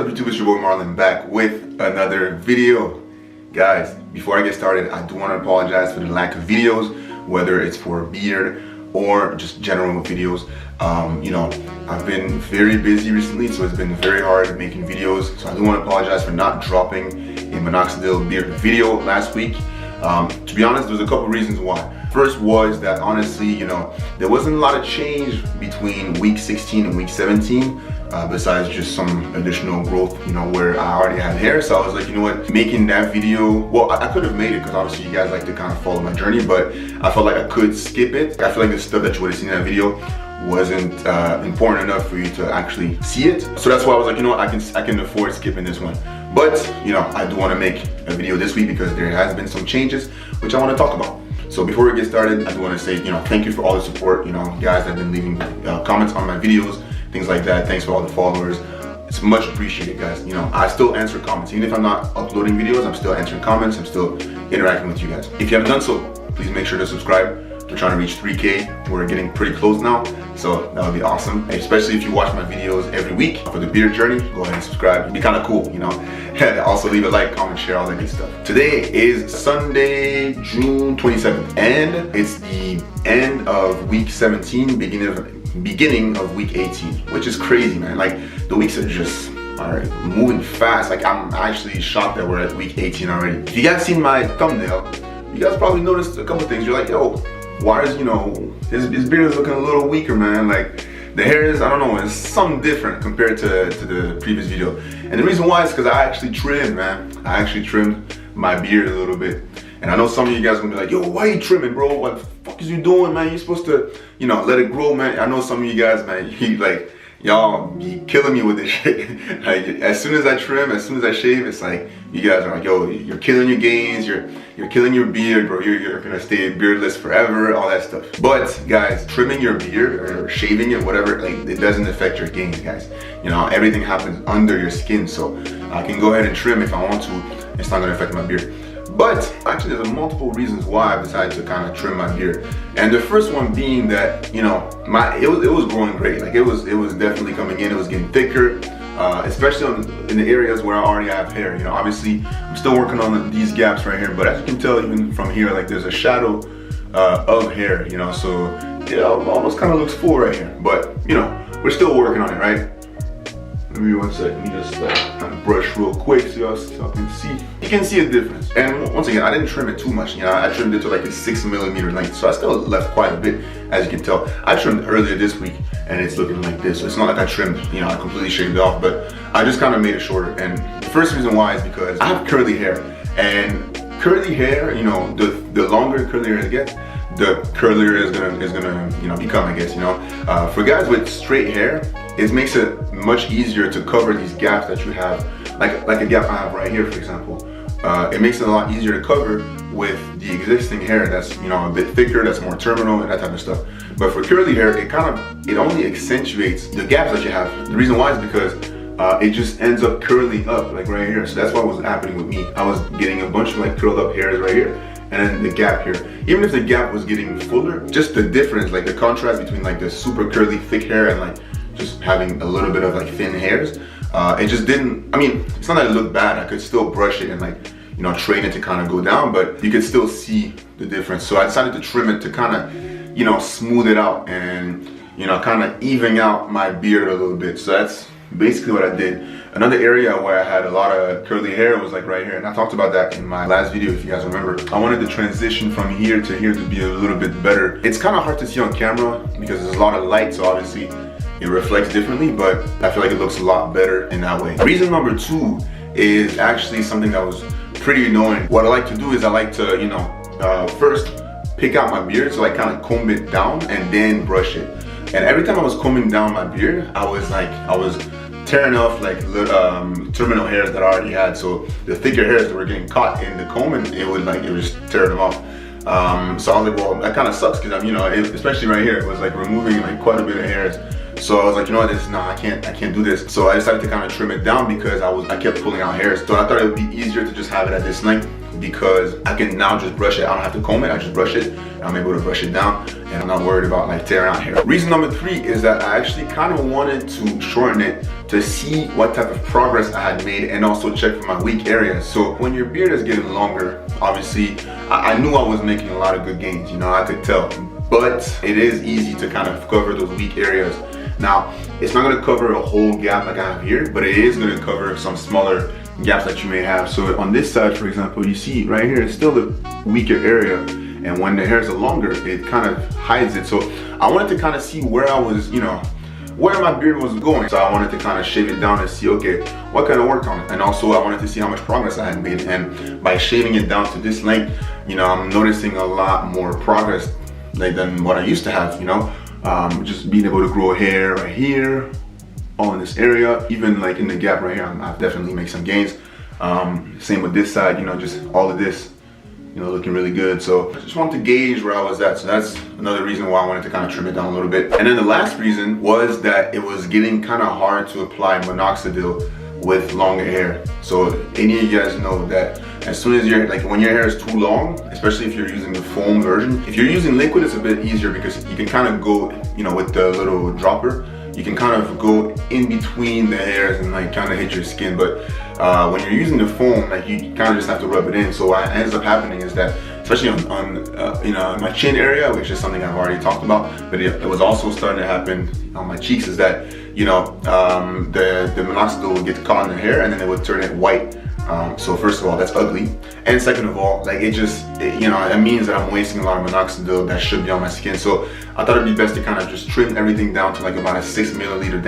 up YouTube, it's your boy Marlon back with another video. Guys, before I get started, I do want to apologize for the lack of videos, whether it's for beard or just general videos. I've been very busy recently, so it's been very hard making videos. So I do want to apologize for not dropping a Minoxidil beard video last week. To be honest, there's a couple reasons why. First was that honestly, there wasn't a lot of change between week 16 and week 17. Besides just some additional growth, where I already had hair. So I was like, you know what, making that video, well, I could have made it because obviously you guys like to kind of follow my journey, but I felt like I could skip it. I feel like the stuff that you would have seen in that video wasn't important enough for you to actually see it. So that's why I was like, you know what, I can afford skipping this one. But, I do want to make a video this week because there has been some changes, which I want to talk about. So before we get started, I do want to say, thank you for all the support, guys that have been leaving comments on my videos, things like that. Thanks for all the followers. It's much appreciated, guys. I still answer comments. Even if I'm not uploading videos, I'm still answering comments. I'm still interacting with you guys. If you haven't done so, please make sure to subscribe. We're trying to reach 3K. We're getting pretty close now, so that would be awesome. Especially if you watch my videos every week for the beard journey, go ahead and subscribe. It'd be kind of cool, And also leave a like, comment, share, all that good stuff. Today is Sunday, June 27th, and it's the end of week 17, beginning of week 18, which is crazy, man. Like, the weeks are moving fast. Like, I'm actually shocked that we're at week 18 already. If you guys seen my thumbnail, you guys probably noticed a couple things. You're like, yo, why is, his beard is looking a little weaker, man. Like, the hair is, I don't know, it's something different compared to the previous video. And the reason why is because I actually trimmed, man. I actually trimmed my beard a little bit. And I know some of you guys are gonna be like, yo, why are you trimming, bro? What the fuck is you doing, man? You're supposed to, let it grow, man. I know some of you guys, man, y'all be killing me with this shit. Like, as soon as I trim, as soon as I shave, it's like, you guys are like, yo, you're killing your gains, you're killing your beard, bro. You're gonna stay beardless forever, all that stuff. But guys, trimming your beard or shaving it, whatever, like, it doesn't affect your gains, guys. Everything happens under your skin, so I can go ahead and trim if I want to. It's not gonna affect my beard. But actually, there's multiple reasons why I decided to kind of trim my beard. And the first one being that, it was growing great. Like, it was definitely coming in. It was getting thicker, especially in the areas where I already have hair. Obviously, I'm still working on these gaps right here. But as you can tell, even from here, like, there's a shadow of hair. So it almost kind of looks full right here. But we're still working on it, right? Let me 1 second. Let me just kind of brush real quick so y'all can see. You can see a difference. And once again, I didn't trim it too much. I trimmed it to like a 6mm length, so I still left quite a bit, as you can tell. I trimmed earlier this week, and it's looking like this. So it's not like I trimmed, I completely shaved it off, but I just kind of made it shorter. And the first reason why is because I have curly hair, and curly hair, the longer curly hair gets, the curlier is gonna become, I guess. For guys with straight hair, it makes it much easier to cover these gaps that you have, like a gap I have right here, for example. It makes it a lot easier to cover with the existing hair that's a bit thicker, that's more terminal, and that type of stuff. But for curly hair, it only accentuates the gaps that you have. The reason why is because it just ends up curling up, like right here. So that's what was happening with me. I was getting a bunch of like curled up hairs right here, and then the gap here. Even if the gap was getting fuller, just the difference, like the contrast between like the super curly thick hair and like just having a little bit of like thin hairs, it just didn't, it's not that it looked bad. I could still brush it and like, train it to kind of go down, but you could still see the difference. So I decided to trim it to kind of, smooth it out and, kind of even out my beard a little bit. So that's basically what I did. Another area where I had a lot of curly hair was like right here, and I talked about that in my last video if you guys remember. I wanted the transition from here to here to be a little bit better. It's kind of hard to see on camera because there's a lot of light, so obviously it reflects differently, but I feel like it looks a lot better in that way. Reason number 2 is actually something that was pretty annoying. What I like to do is I like to, first pick out my beard, so I kind of comb it down and then brush it. And every time I was combing down my beard, I was tearing off like terminal hairs that I already had. So the thicker hairs that were getting caught in the comb, and it would just tear them off. So I was like, well, that kind of sucks because especially right here, it was like removing like quite a bit of hairs. So I was like, I can't do this. So I decided to kind of trim it down because I kept pulling out hairs. So I thought it would be easier to just have it at this length because I can now just brush it. I don't have to comb it, I just brush it. I'm able to brush it down and I'm not worried about like tearing out hair. Reason number 3 is that I actually kind of wanted to shorten it to see what type of progress I had made and also check for my weak areas. So when your beard is getting longer, obviously I knew I was making a lot of good gains, you know, I could tell, but it is easy to kind of cover those weak areas. Now, it's not going to cover a whole gap like I have here, but it is going to cover some smaller gaps that you may have. So on this side, for example, you see right here is still the weaker area, and when the hairs are longer, it kind of hides it. So I wanted to kind of see where I was, you know, where my beard was going. So I wanted to kind of shave it down and see, okay, what kind of work on it? And also I wanted to see how much progress I had made. And by shaving it down to this length, you know, I'm noticing a lot more progress like than what I used to have, you know. Just being able to grow hair right here, all in this area, even like in the gap right here, I've definitely made some gains. Same with this side, you know, just all of this, you know, looking really good. So I just wanted to gauge where I was at. So that's another reason why I wanted to kind of trim it down a little bit. And then the last reason was that it was getting kind of hard to apply Minoxidil with longer hair. So any of you guys know that as soon as when your hair is too long, especially if you're using the foam version, if you're using liquid, it's a bit easier because you can kind of go, you know, with the little dropper, you can kind of go in between the hairs and like kind of hit your skin. But when you're using the foam, like you kind of just have to rub it in. So what ends up happening is that, especially on you know, my chin area, which is something I've already talked about, but it was also starting to happen on my cheeks, is that, you know, the minoxidil would get caught in the hair and then it would turn it white. So first of all, that's ugly, and second of all, like it you know, it means that I'm wasting a lot of minoxidil that should be on my skin. So I thought it'd be best to kind of just trim everything down to like about a 6 milliliter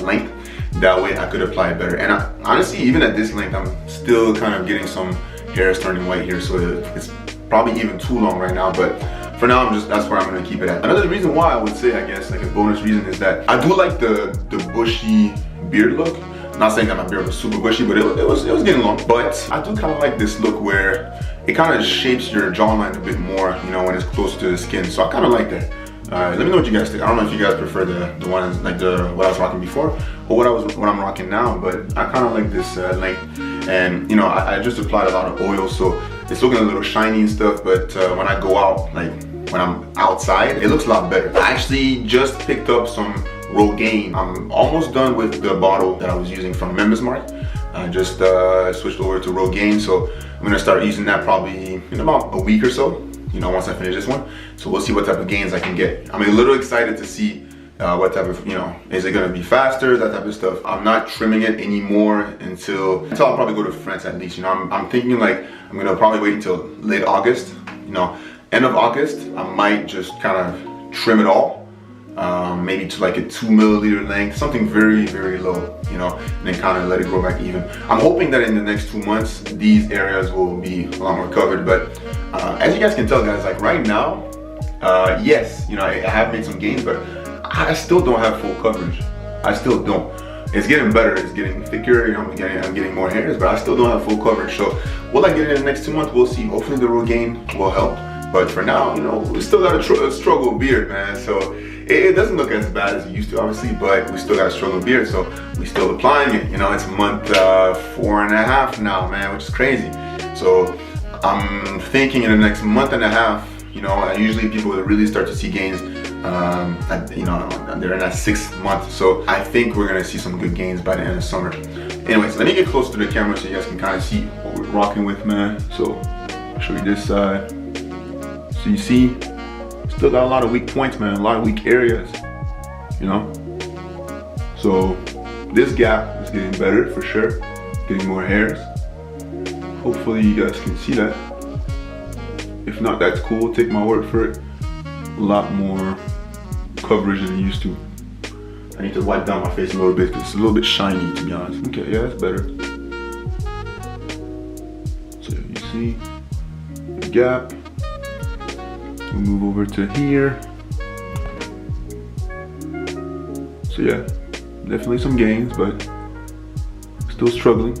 length. That way I could apply it better. And honestly, even at this length, I'm still kind of getting some hairs turning white here, so it's probably even too long right now. But for now, that's where I'm gonna keep it at. Another reason why I would say, I guess, like a bonus reason, is that I do like the bushy beard look. I'm not saying that my beard was super bushy, but it was getting long. But I do kind of like this look where it kind of shapes your jawline a bit more, you know, when it's close to the skin. So I kind of like that. Let me know what you guys think. I don't know if you guys prefer the ones like what I was rocking before or what I'm rocking now, but I kind of like this length. And you know, I just applied a lot of oil, so it's looking a little shiny and stuff. But when I go out, like when I'm outside, it looks a lot better. I actually just picked up some Rogaine. I'm almost done with the bottle that I was using from Members Mark. I just switched over to Rogaine, so I'm gonna start using that probably in about a week or so, you know, once I finish this one. So we'll see what type of gains I can get. I'm a little excited to see what type of, you know, is it gonna be faster, that type of stuff. I'm not trimming it anymore until I'll probably go to France at least. You know, I'm thinking like I'm gonna probably wait until late August, you know, end of August. I might just kind of trim it all. Maybe to like a 2 milliliter length, something very, very low, you know, and then kind of let it grow back even. I'm hoping that in the next 2 months, these areas will be a lot more covered. But as you guys can tell, guys, like right now, yes, you know, I have made some gains, but I still don't have full coverage. I still don't. It's getting better, it's getting thicker, you know, I'm getting more hairs, but I still don't have full coverage. So will I get it in the next 2 months? We'll see. Hopefully the Rogaine will help. But for now, you know, we still got a struggle beard, man. So it doesn't look as bad as it used to, obviously, but we still got a struggle beard. So we still applying it. You know, it's month 4.5 now, man, which is crazy. So I'm thinking in the next month and a half, you know, usually people really start to see gains, you know, they're in that 6th month. So I think we're gonna see some good gains by the end of summer. Anyways, let me get close to the camera so you guys can kind of see what we're rocking with, man. So I'll show you this side. So you see, still got a lot of weak points, man, a lot of weak areas, you know? So this gap is getting better for sure, getting more hairs. Hopefully you guys can see that. If not, that's cool, take my word for it. A lot more coverage than it used to. I need to wipe down my face a little bit because it's a little bit shiny, to be honest. Okay, yeah, that's better. So you see the gap. We'll move over to here. So yeah, definitely some gains, but still struggling.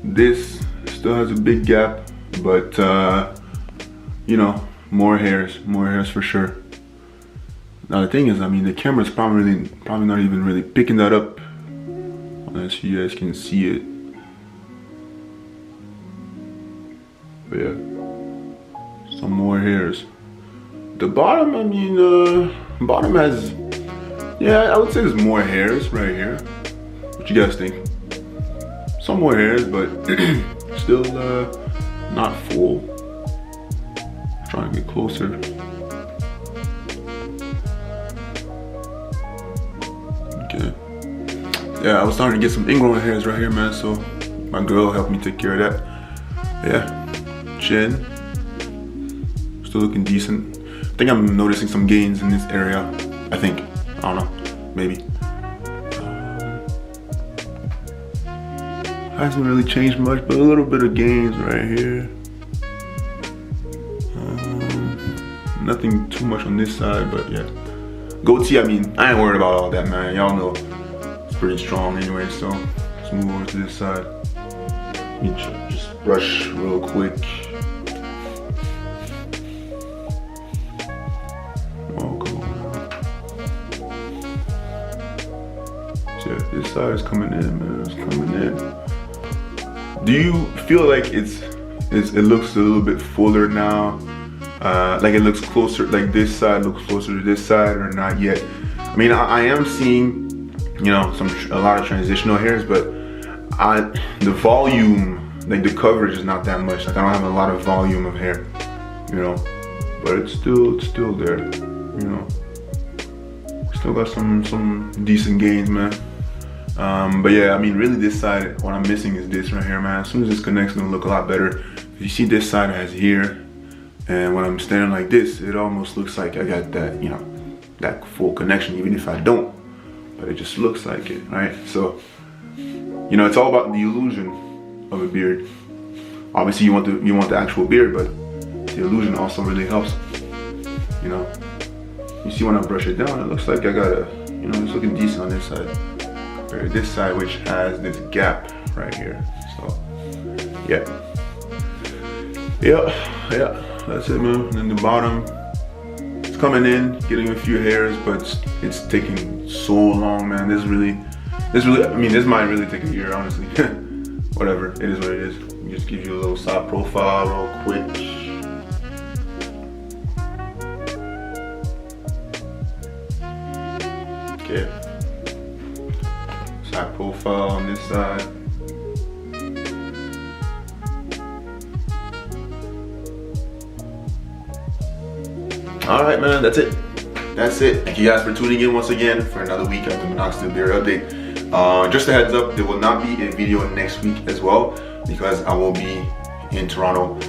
This still has a big gap, but you know, more hairs for sure. Now the thing is, I mean, the camera's probably not even really picking that up, unless you guys can see it. But yeah, some more hairs. The bottom, I mean, bottom has, yeah, I would say there's more hairs right here. What you guys think? Some more hairs, but still not full. Trying to get closer. Okay. Yeah, I was starting to get some ingrown hairs right here, man, so my girl helped me take care of that. Yeah, chin. Still looking decent. I think I'm noticing some gains in this area. I think. I don't know. Maybe. Hasn't really changed much, but a little bit of gains right here. Nothing too much on this side, but yeah. Goatee, I mean, I ain't worried about all that, man. Y'all know it's pretty strong anyway, so let's move over to this side. Let me just brush real quick. Oh, come on. So yeah, this side is coming in, man. It's coming in. Do you feel like it looks a little bit fuller now? Like it looks closer, like this side looks closer to this side, or not yet? I mean, I am seeing, you know, a lot of transitional hairs, but the volume, like the coverage is not that much. Like I don't have a lot of volume of hair, you know, but it's still there, you know. Still got some decent gains, man. But yeah, I mean, really this side, what I'm missing is this right here, man. As soon as this connects, it's gonna look a lot better. You see this side has here, and when I'm standing like this, it almost looks like I got that, you know, that full connection, even if I don't, but it just looks like it, right? So, you know, it's all about the illusion of a beard. Obviously you want the actual beard, but the illusion also really helps, you know. You see when I brush it down, it looks like I got a, you know, it's looking decent on this side. Compared to this side, which has this gap right here. So, yeah. Yeah, that's it, man. And then the bottom, it's coming in, getting a few hairs, but it's taking so long, man. This really, I mean, this might really take a year, honestly. Whatever, it is what it is. Just give you a little side profile real quick. Okay. Side profile on this side. Alright, man, that's it. That's it. Thank you guys for tuning in once again for another week of the Minoxidil beard update. Just a heads up, there will not be a video next week as well because I will be in Toronto.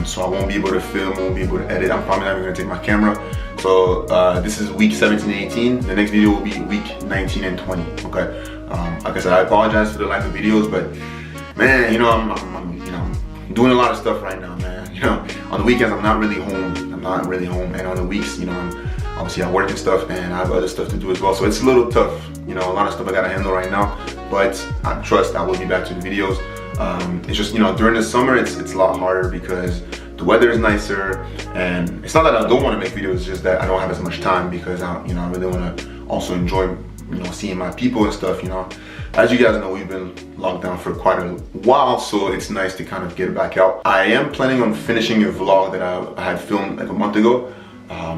So I won't be able to film, won't be able to edit. I'm probably not even gonna take my camera. So this is week 17 and 18. The next video will be week 19 and 20. Okay. Like I said, I apologize for the lack of videos, but man, you know, I'm doing a lot of stuff right now, man. You know, on the weekends I'm not really home. And on the weeks, you know, obviously I work and stuff, and I have other stuff to do as well. So it's a little tough, you know, a lot of stuff I gotta handle right now. But I trust I will be back to the videos. It's just, you know, during the summer it's a lot harder because the weather is nicer, and it's not that I don't want to make videos, it's just that I don't have as much time because I really want to also enjoy, you know, seeing my people and stuff, you know. As you guys know, we've been locked down for quite a while, so it's nice to kind of get back out. I am planning on finishing a vlog that I had filmed like a month ago,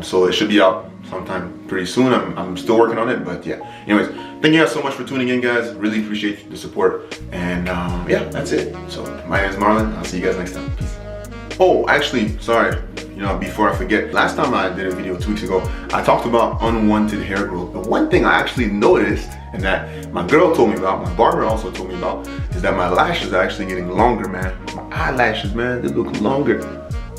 so it should be out sometime pretty soon. I'm still working on it, but yeah. Anyways, thank you guys so much for tuning in, guys. Really appreciate the support, and yeah, that's it. So my name is Marlon. I'll see you guys next time. Peace. Oh, actually, sorry. You know, before I forget, last time I did a video 2 weeks ago, I talked about unwanted hair growth. But one thing I actually noticed, and that my girl told me about, my barber also told me about, is that my lashes are actually getting longer, man. My eyelashes, man, they look longer.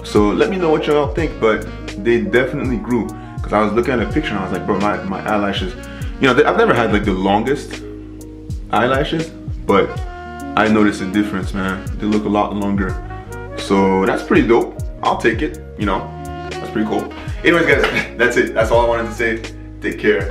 So let me know what y'all think, but they definitely grew. Because I was looking at a picture and I was like, bro, my eyelashes, you know, I've never had like the longest eyelashes, but I noticed a difference, man. They look a lot longer. So that's pretty dope. I'll take it, you know, that's pretty cool. Anyways, guys, that's it. That's all I wanted to say. Take care.